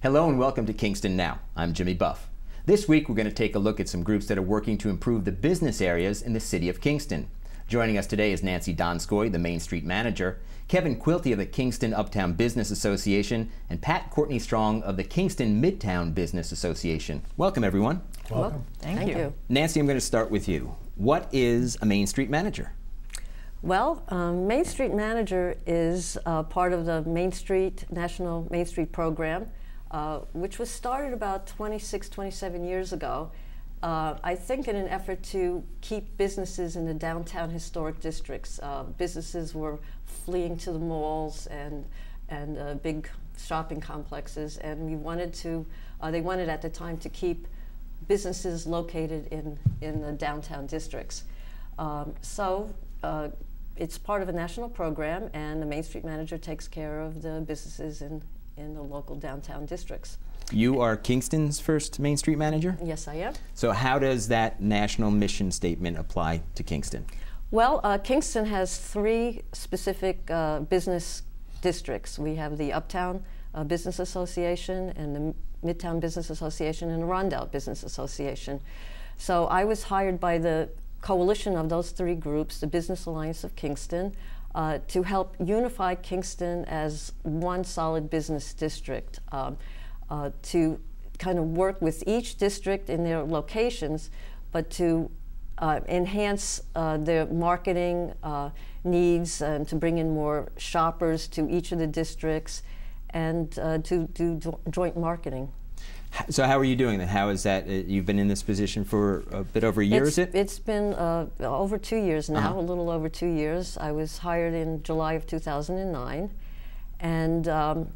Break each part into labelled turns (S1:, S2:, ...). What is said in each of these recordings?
S1: Hello and welcome to Kingston Now. I'm Jimmy Buff. This week we're going to take a look at some groups that are working to improve the business areas in the city of Kingston. Joining us today is Nancy Donskoj, the Main Street Manager, Kevin Quilty of the Kingston Uptown Business Association, and Courtney Strong of the Kingston Midtown Business Association. Welcome everyone.
S2: Welcome.
S3: Thank you.
S1: Nancy, I'm going to start with you. What is a Main Street Manager?
S3: Well, Main Street Manager is part of the National Main Street Program, which was started about 27 years ago. I think in an effort to keep businesses in the downtown historic districts. Businesses were fleeing to the malls and big shopping complexes, and we wanted to, they wanted at the time to keep businesses located in the downtown districts. It's part of a national program, and the Main Street Manager takes care of the businesses in the local downtown districts.
S1: You are Kingston's first Main Street Manager?
S3: Yes, I am.
S1: So how does that national mission statement apply to Kingston?
S3: Well, Kingston has three specific business districts. We have the Uptown Business Association and the Midtown Business Association and the Rondell Business Association. So I was hired by the coalition of those three groups, the Business Alliance of Kingston, to help unify Kingston as one solid business district, to kind of work with each district in their locations, but to enhance their marketing needs and to bring in more shoppers to each of the districts and to do joint marketing.
S1: So how are you doing that? How is that? You've been in this position for a bit over a year, is it?
S3: It's been over 2 years now, a little over 2 years. I was hired in July of 2009. And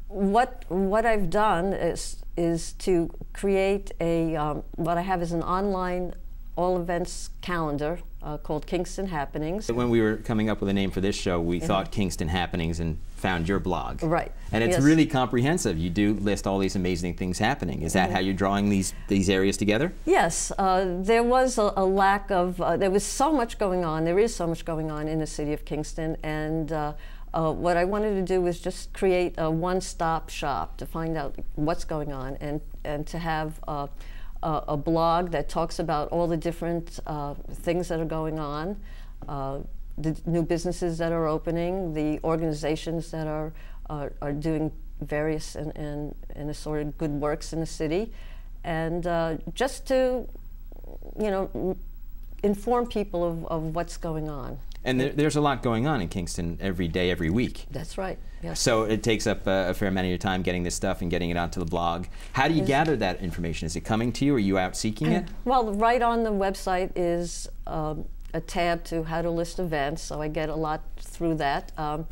S3: what I've done is to create what I have is an online all events calendar called Kingston Happenings.
S1: When we were coming up with a name for this show, we thought Kingston Happenings and found your blog.
S3: Right.
S1: And it's really comprehensive. You do list all these amazing things happening. Is that how you're drawing these areas together?
S3: Yes. There was a lack of, there was so much going on, there is so much going on in the city of Kingston, and what I wanted to do was just create a one-stop shop to find out what's going on and to have a blog that talks about all the different things that are going on, the new businesses that are opening, the organizations that are doing various and assorted good works in the city, and just to, you know, inform people of what's going on.
S1: And there's a lot going on in Kingston every day, every week.
S3: That's right, yes.
S1: So it takes up a fair amount of your time getting this stuff and getting it onto the blog. How do you gather that information? Is it coming to you? Are you out seeking it?
S3: Well, right on the website is a tab to how to list events, so I get a lot through that. I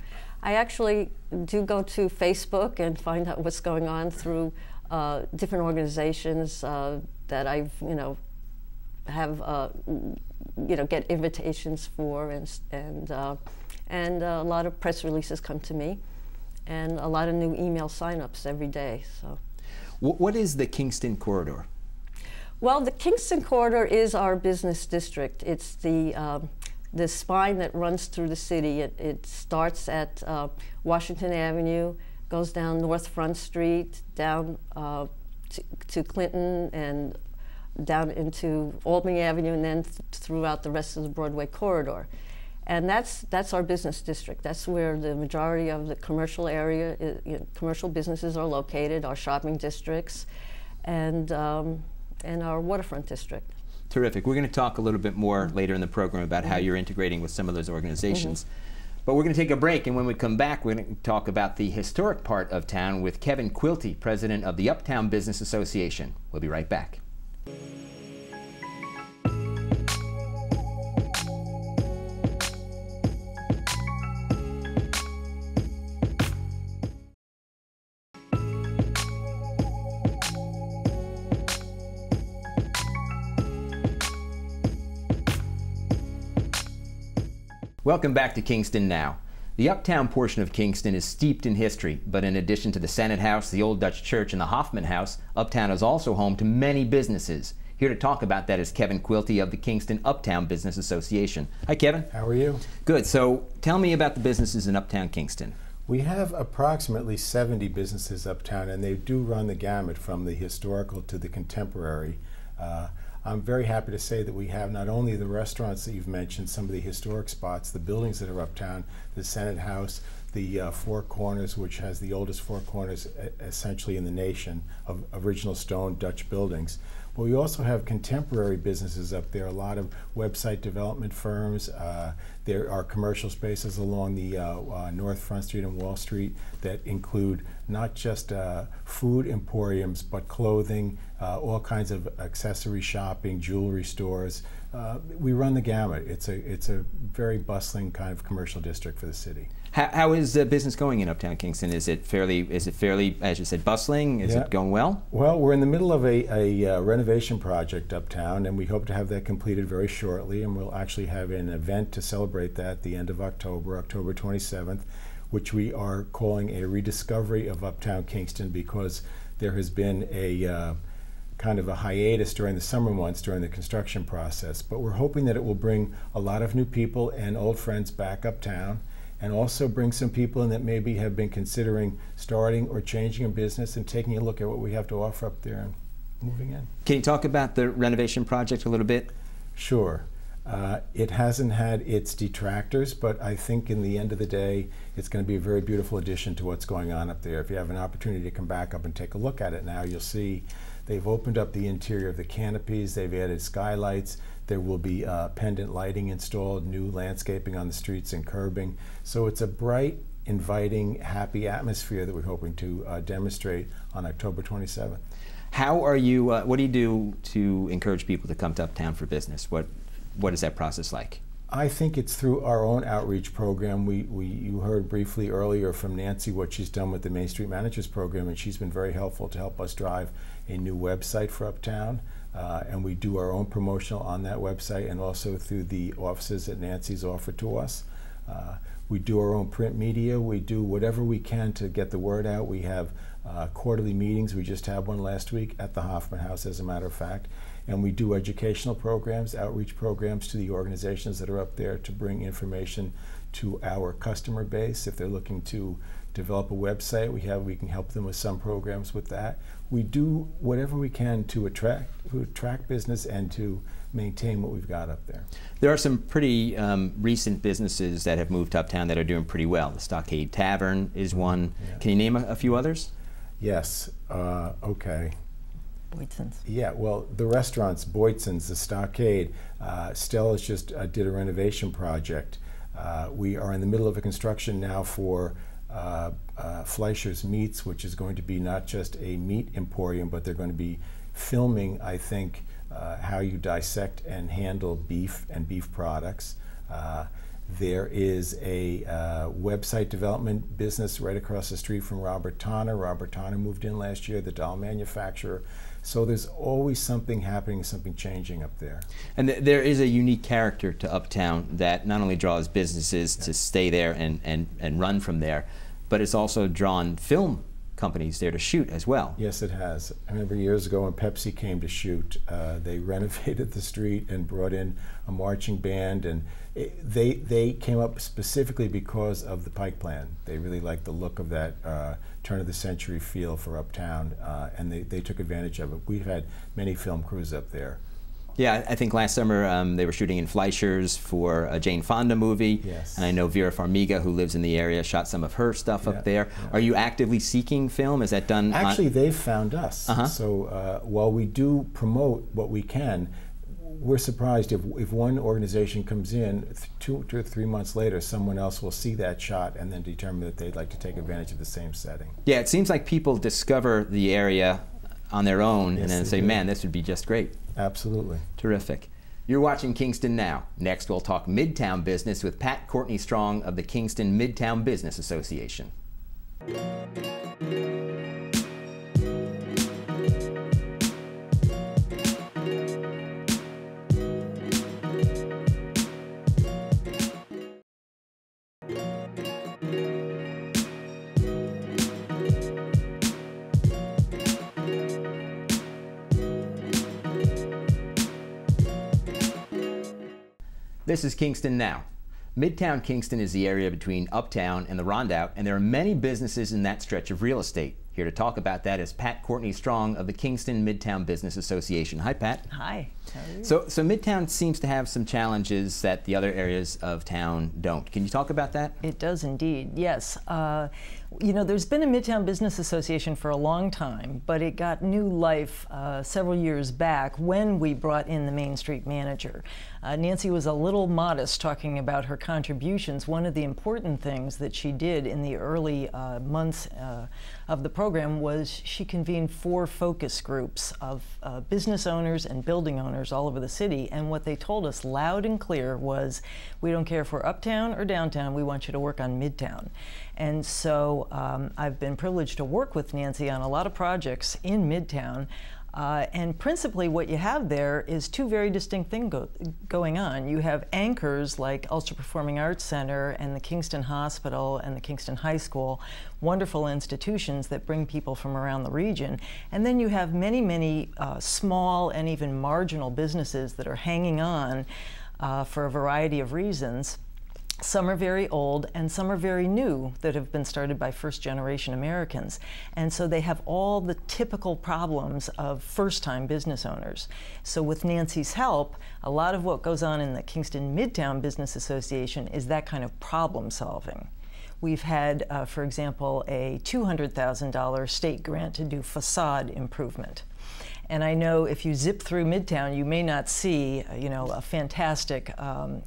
S3: actually do go to Facebook and find out what's going on through different organizations that I've, get invitations for, and a lot of press releases come to me, and a lot of new email signups every day. So,
S1: what is the Kingston Corridor?
S3: Well, the Kingston Corridor is our business district. It's the spine that runs through the city. It starts at Washington Avenue, goes down North Front Street, down to Clinton, and down into Albany Avenue, and then throughout the rest of the Broadway corridor. And that's our business district. That's where the majority of the commercial area, commercial businesses are located, our shopping districts, and our waterfront district.
S1: Terrific. We're going to talk a little bit more later in the program about how you're integrating with some of those organizations. But we're going to take a break, and when we come back, we're going to talk about the historic part of town with Kevin Quilty, president of the Uptown Business Association. We'll be right back. Welcome back to Kingston Now. The uptown portion of Kingston is steeped in history, but in addition to the Senate House, the Old Dutch Church, and the Hoffman House, Uptown is also home to many businesses. Here to talk about that is Kevin Quilty of the Kingston Uptown Business Association. Hi, Kevin.
S2: How are you?
S1: Good. So tell me about the businesses in Uptown Kingston.
S2: We have approximately 70 businesses uptown, and they do run the gamut from the historical to the contemporary. I'm very happy to say that we have not only the restaurants that you've mentioned, some of the historic spots, the buildings that are uptown, the Senate House, the Four Corners, which has the oldest Four Corners essentially in the nation of original stone Dutch buildings. But we also have contemporary businesses up there, a lot of website development firms. There are commercial spaces along the North Front Street and Wall Street that include not just food emporiums, but clothing, all kinds of accessory shopping, jewelry stores. We run the gamut. It's a very bustling kind of commercial district for the city.
S1: How is business going in Uptown Kingston? Is it fairly, as you said, bustling? Is it going well?
S2: Well, we're in the middle of a renovation project uptown, and we hope to have that completed very shortly, and we'll actually have an event to celebrate that at the end of October, October 27th, which we are calling a rediscovery of Uptown Kingston, because there has been a kind of a hiatus during the summer months during the construction process. But we're hoping that it will bring a lot of new people and old friends back uptown, and also bring some people in that maybe have been considering starting or changing a business and taking a look at what we have to offer up there and moving in.
S1: Can you talk about the renovation project a little bit?
S2: Sure. It hasn't had its detractors, but I think in the end of the day, it's going to be a very beautiful addition to what's going on up there. If you have an opportunity to come back up and take a look at it now, you'll see they've opened up the interior of the canopies, they've added skylights, there will be pendant lighting installed, new landscaping on the streets and curbing. So it's a bright, inviting, happy atmosphere that we're hoping to demonstrate on October 27th.
S1: How are you, what do you do to encourage people to come to Uptown for business? What is that process like?
S2: I think it's through our own outreach program. You heard briefly earlier from Nancy what she's done with the Main Street Managers Program, and she's been very helpful to help us drive a new website for Uptown. And we do our own promotional on that website, and also through the offices that Nancy's offered to us. We do our own print media. We do whatever we can to get the word out. We have quarterly meetings. We just had one last week at the Hoffman House, as a matter of fact. And we do educational programs, outreach programs to the organizations that are up there to bring information to our customer base. If they're looking to develop a website, we can help them with some programs with that. We do whatever we can to attract business and to maintain what we've got up there.
S1: There are some pretty recent businesses that have moved to Uptown that are doing pretty well. The Stockade Tavern is one. Yeah. Can you name a few others?
S2: Yes. Okay.
S4: Boydson's.
S2: Yeah, well, the restaurants, Boydson's, the Stockade, Stella's just did a renovation project. We are in the middle of a construction now for Fleischer's Meats, which is going to be not just a meat emporium, but they're going to be filming, I think, how you dissect and handle beef and beef products. There is a website development business right across the street from Robert Tonner. Robert Tonner moved in last year, the doll manufacturer. So there's always something happening, something changing up there.
S1: And there is a unique character to Uptown that not only draws businesses to stay there and run from there, but it's also drawn film companies there to shoot as well.
S2: Yes, it has. I remember years ago when Pepsi came to shoot, they renovated the street and brought in a marching band, and they came up specifically because of the Pike Plan. They really liked the look of that turn-of-the-century feel for Uptown, and they took advantage of it. We've had many film crews up there.
S1: Yeah, I think last summer they were shooting in Fleischer's for a Jane Fonda movie.
S2: Yes.
S1: And I know Vera Farmiga, who lives in the area, shot some of her stuff up there. Yeah. Are you actively seeking film? Is that done?
S2: Actually, they've found us. So while we do promote what we can, we're surprised if one organization comes in, 2 or 3 months later, someone else will see that shot and then determine that they'd like to take advantage of the same setting.
S1: Yeah, it seems like people discover the area on their own, and then say, man, this would be just great.
S2: Absolutely.
S1: Terrific. You're watching Kingston Now. Next, we'll talk Midtown business with Courtney Strong of the Kingston Midtown Business Association. This is Kingston Now. Midtown Kingston is the area between Uptown and the Rondout, and there are many businesses in that stretch of real estate. Here to talk about that is Courtney Strong of the Kingston Midtown Business Association. Hi, Pat.
S4: Hi. How are you?
S1: So Midtown seems to have some challenges that the other areas of town don't. Can you talk about that?
S4: It does indeed, yes. You know, there's been a Midtown Business Association for a long time, but it got new life several years back when we brought in the Main Street manager. Nancy was a little modest talking about her contributions. One of the important things that she did in the early months of the program was she convened 4 focus groups of business owners and building owners all over the city, and what they told us loud and clear was, we don't care if we're uptown or downtown, we want you to work on Midtown. And so I've been privileged to work with Nancy on a lot of projects in Midtown. And principally what you have there is 2 very distinct things going on. You have anchors like Ulster Performing Arts Center and the Kingston Hospital and the Kingston High School, wonderful institutions that bring people from around the region. And then you have many, many small and even marginal businesses that are hanging on for a variety of reasons. Some are very old and some are very new that have been started by first-generation Americans. And so they have all the typical problems of first-time business owners. So with Nancy's help, a lot of what goes on in the Kingston Midtown Business Association is that kind of problem solving. We've had, for example, a $200,000 state grant to do facade improvement. And I know if you zip through Midtown, you may not see, you know, a fantastic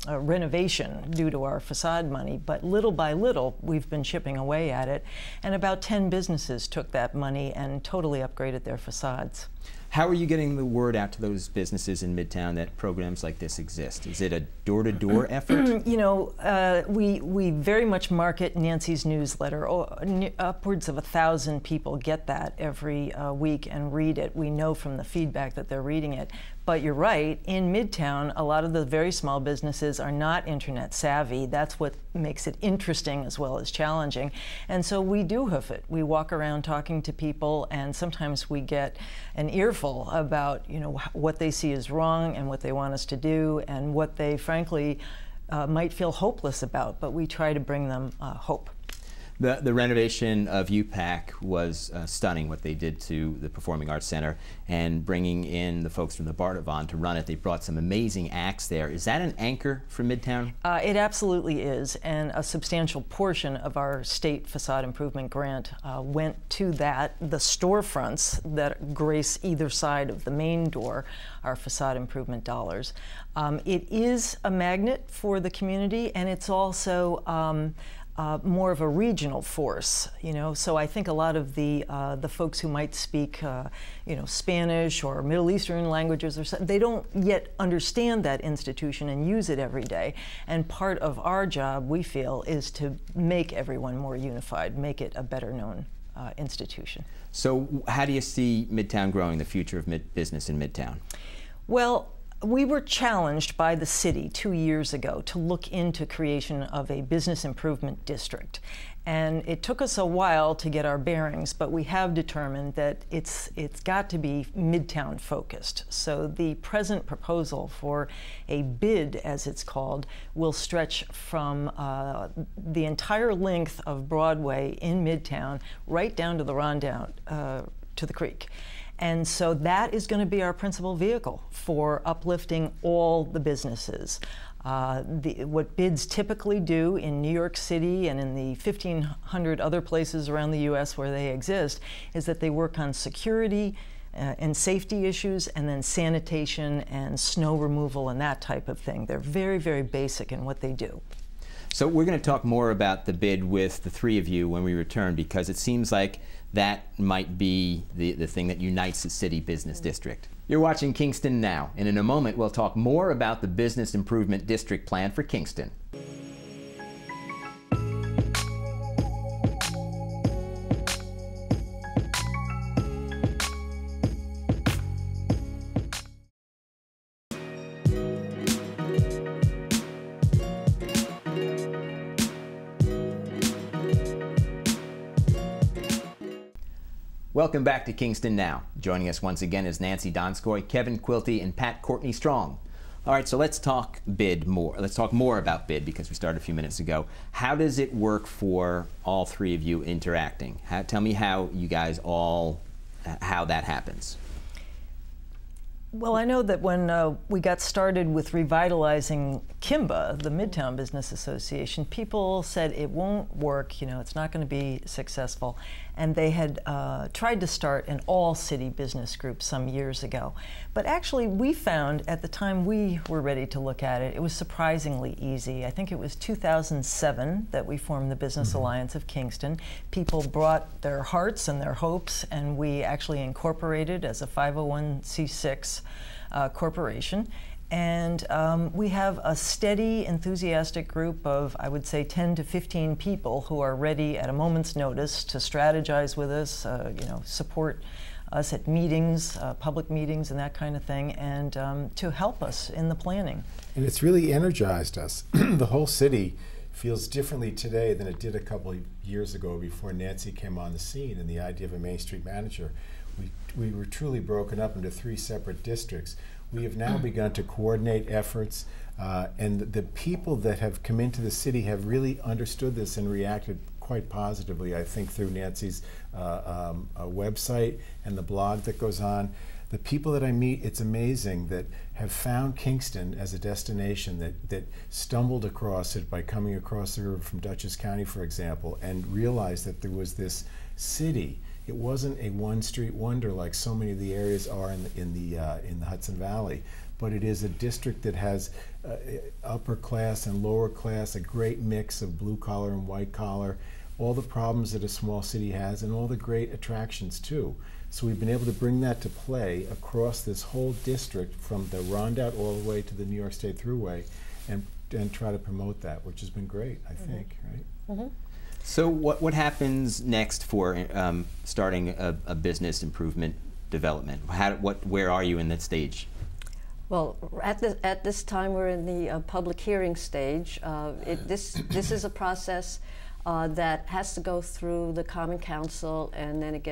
S4: renovation due to our facade money, but little by little, we've been chipping away at it. And about 10 businesses took that money and totally upgraded their facades.
S1: How are you getting the word out to those businesses in Midtown that programs like this exist? Is it a door-to-door effort?
S4: You know, we very much market Nancy's newsletter. Upwards of 1,000 people get that every week and read it. We know from the feedback that they're reading it. But you're right, in Midtown, a lot of the very small businesses are not internet savvy. That's what makes it interesting as well as challenging. And so we do hoof it. We walk around talking to people, and sometimes we get an earful about, you know, what they see is wrong and what they want us to do and what they frankly might feel hopeless about, but we try to bring them hope.
S1: The renovation of UPAC was stunning, what they did to the Performing Arts Center, and bringing in the folks from the Bardavon to run it. They brought some amazing acts there. Is that an anchor for Midtown?
S4: It absolutely is, and a substantial portion of our state facade improvement grant went to that. The storefronts that grace either side of the main door are facade improvement dollars. It is a magnet for the community, and it's also more of a regional force, you know. So I think a lot of the folks who might speak, you know, Spanish or Middle Eastern languages, or something, they don't yet understand that institution and use it every day. And part of our job, we feel, is to make everyone more unified, make it a better known institution.
S1: So how do you see Midtown growing, the future of business in Midtown?
S4: Well, we were challenged by the city 2 years ago to look into creation of a business improvement district. And it took us a while to get our bearings, but we have determined that it's got to be Midtown focused. So the present proposal for a bid, as it's called, will stretch from the entire length of Broadway in Midtown right down to the Rondout, to the creek. And so that is going to be our principal vehicle for uplifting all the businesses. What bids typically do in New York City and in the 1,500 other places around the U.S. where they exist is that they work on security and safety issues, and then sanitation and snow removal and that type of thing. They're very, very basic in what they do.
S1: So we're going to talk more about the bid with the 3 of you when we return, because it seems like that might be the thing that unites the city business district. You're watching Kingston Now, and in a moment we'll talk more about the Business Improvement District Plan for Kingston. Welcome back to Kingston Now. Joining us once again is Nancy Donskoj, Kevin Quilty, and Courtney Strong. All right, so let's talk bid more. Let's talk more about bid because we started a few minutes ago. How does it work for all three of you interacting? Tell me how you guys all, how that happens.
S4: Well, I know that when we got started with revitalizing KIMBA, the Midtown Business Association, people said it won't work, it's not going to be successful. And they had tried to start an all-city business group some years ago. But actually, we found at the time we were ready to look at it, it was surprisingly easy. I think it was 2007 that we formed the Business Alliance of Kingston. People brought their hearts and their hopes, and we actually incorporated as a 501c6 corporation. And we have a steady, enthusiastic group of, I would say, 10 to 15 people who are ready at a moment's notice to strategize with us, support us at meetings, public meetings and that kind of thing, and to help us in the planning.
S2: And it's really energized us. The whole city feels differently today than it did a couple of years ago before Nancy came on the scene and the idea of a Main Street manager. We were truly broken up into 3 separate districts. We have now begun to coordinate efforts, and the people that have come into the city have really understood this and reacted quite positively, I think, through Nancy's website and the blog that goes on. The people that I meet, it's amazing, that have found Kingston as a destination, that stumbled across it by coming across the river from Dutchess County, for example, and realized that there was this city. It wasn't a one-street wonder like so many of the areas are in the Hudson Valley, but it is a district that has upper class and lower class, a great mix of blue collar and white collar, all the problems that a small city has, and all the great attractions too. So we've been able to bring that to play across this whole district from the Rondout all the way to the New York State Thruway, and try to promote that, which has been great, I think, right?
S1: So what happens next for starting a business improvement development? Where are you in that stage?
S3: Well, at this time we're in the public hearing stage. This is a process that has to go through the Common Council, and then it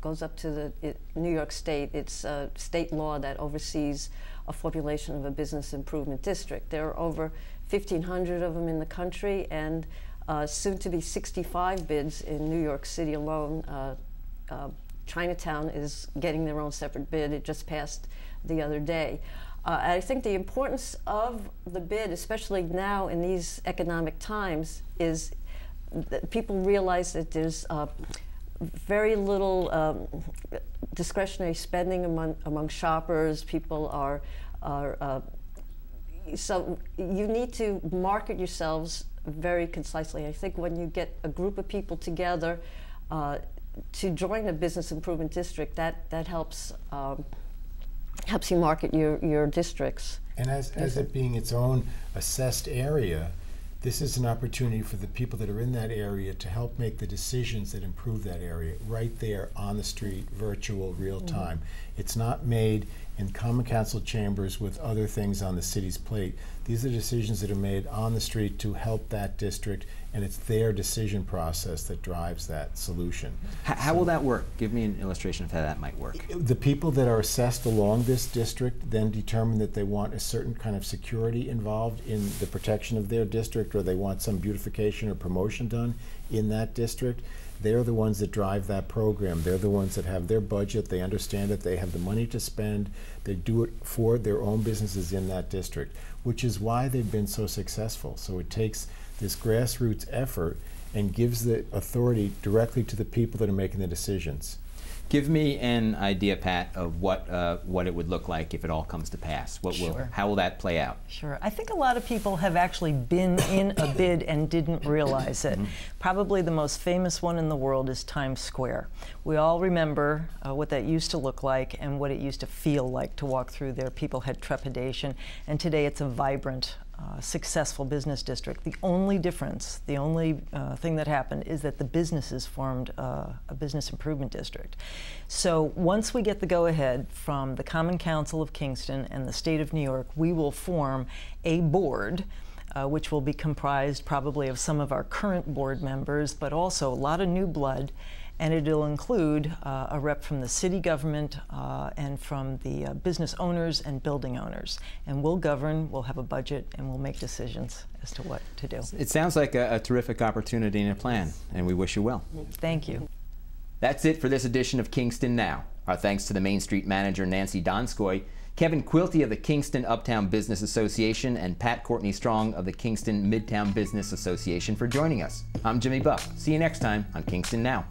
S3: goes up to the New York State. It's state law that oversees a formulation of a business improvement district. There are over 1,500 of them in the country, and soon to be 65 bids in New York City alone. Chinatown is getting their own separate bid. It just passed the other day. I think the importance of the bid, especially now in these economic times, is that people realize that there's very little discretionary spending among shoppers. People are so you need to market yourselves very concisely. I think when you get a group of people together to join a business improvement district, that helps you market your districts.
S2: And as it being its own assessed area, this is an opportunity for the people that are in that area to help make the decisions that improve that area right there on the street, virtual, real time. It's not made in Common Council chambers with other things on the city's plate. These are decisions that are made on the street to help that district, and it's their decision process that drives that solution.
S1: How will that work? Give me an illustration of how that might work.
S2: The people that are assessed along this district then determine that they want a certain kind of security involved in the protection of their district, or they want some beautification or promotion done in that district. They're the ones that drive that program. They're the ones that have their budget. They understand it. They have the money to spend. They do it for their own businesses in that district, which is why they've been so successful. So it takes this grassroots effort and gives the authority directly to the people that are making the decisions.
S1: Give me an idea, Pat, of what it would look like if it all comes to pass. How will that play out?
S4: Sure. I think a lot of people have actually been in a bid and didn't realize it. Probably the most famous one in the world is Times Square. We all remember what that used to look like and what it used to feel like to walk through there. People had trepidation, and today it's a vibrant, successful business district. The only difference, the only thing that happened is that the businesses formed a business improvement district. So once we get the go-ahead from the Common Council of Kingston and the state of New York, we will form a board which will be comprised probably of some of our current board members, but also a lot of new blood. and it'll include a rep from the city government and from the business owners and building owners. And we'll govern, we'll have a budget, and we'll make decisions as to what to do.
S1: It sounds like a terrific opportunity and a plan, and we wish you well.
S4: Thank you.
S1: That's it for this edition of Kingston Now. Our thanks to the Main Street manager, Nancy Donskoj, Kevin Quilty of the Kingston Uptown Business Association, and Courtney Strong of the Kingston Midtown Business Association for joining us. I'm Jimmy Buff. See you next time on Kingston Now.